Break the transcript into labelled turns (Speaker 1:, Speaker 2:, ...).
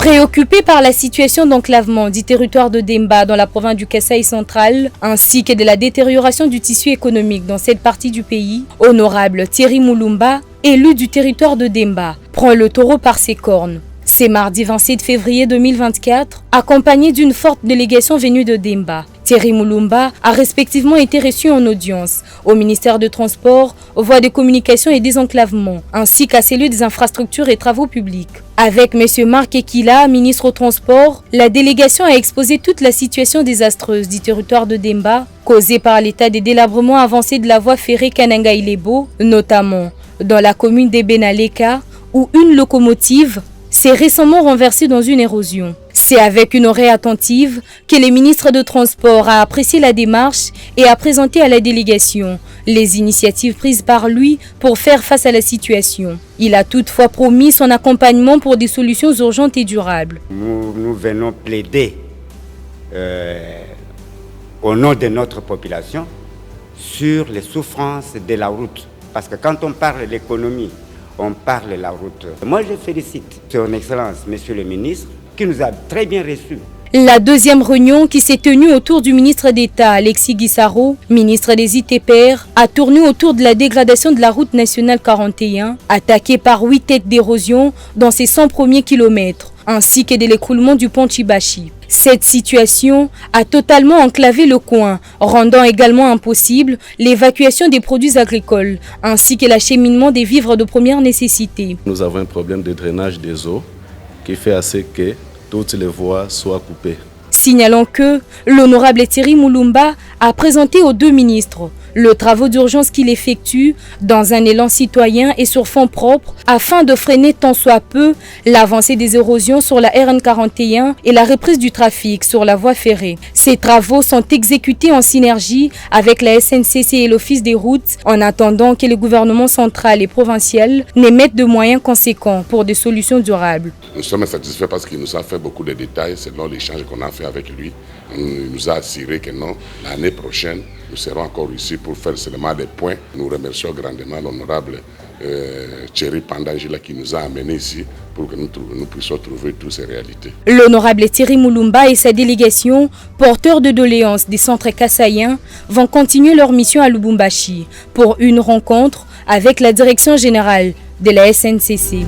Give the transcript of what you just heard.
Speaker 1: Préoccupé par la situation d'enclavement du territoire de Demba dans la province du Kasaï central, ainsi que de la détérioration du tissu économique dans cette partie du pays, Honorable Thierry Mulumba, élu du territoire de Demba, prend le taureau par ses cornes. C'est mardi 27 février 2024, accompagné d'une forte délégation venue de Demba. Thierry Mulumba a respectivement été reçu en audience au ministère de Transport, aux voies de communication et désenclavement, ainsi qu'à celui des infrastructures et travaux publics. Avec M. Marc Ekila, ministre au Transport, la délégation a exposé toute la situation désastreuse du territoire de Demba, causée par l'état de délabrement avancé de la voie ferrée Kananga-Ilebo, notamment dans la commune d'Ebenaleka, où une locomotive s'est récemment renversée dans une érosion. C'est avec une oreille attentive que le ministre de Transport a apprécié la démarche et a présenté à la délégation les initiatives prises par lui pour faire face à la situation. Il a toutefois promis son accompagnement pour des solutions urgentes et durables.
Speaker 2: Nous venons plaider au nom de notre population sur les souffrances de la route. Parce que quand on parle de l'économie, on parle de la route. Moi, je félicite Son Excellence, Monsieur le ministre, qui nous a très bien reçus.
Speaker 1: La deuxième réunion qui s'est tenue autour du ministre d'État Alexis Guissaro, ministre des ITPR, a tourné autour de la dégradation de la route nationale 41, attaquée par 8 têtes d'érosion dans ses 100 premiers kilomètres, ainsi que de l'écroulement du pont Chibachi. Cette situation a totalement enclavé le coin, rendant également impossible l'évacuation des produits agricoles, ainsi que l'acheminement des vivres de première nécessité.
Speaker 3: Nous avons un problème de drainage des eaux qui fait à ce que toutes les voies soient coupées.
Speaker 1: Signalons que l'honorable Thierry Mulumba a présenté aux deux ministres le travaux d'urgence qu'il effectue dans un élan citoyen et sur fonds propres afin de freiner tant soit peu l'avancée des érosions sur la RN41 et la reprise du trafic sur la voie ferrée. Ces travaux sont exécutés en synergie avec la SNCC et l'Office des routes en attendant que le gouvernement central et provincial n'émettent de moyens conséquents pour des solutions durables.
Speaker 4: Nous sommes satisfaits parce qu'il nous a fait beaucoup de détails selon l'échange qu'on a fait avec lui. Il nous a assuré que non, l'année prochaine, nous serons encore ici pour faire seulement des points. Nous remercions grandement l'honorable Thierry Pandangila qui nous a amenés ici pour que nous puissions trouver toutes ces réalités.
Speaker 1: L'honorable Thierry Mulumba et sa délégation, porteurs de doléances des centres kassaïens, vont continuer leur mission à Lubumbashi pour une rencontre avec la direction générale de la SNCC.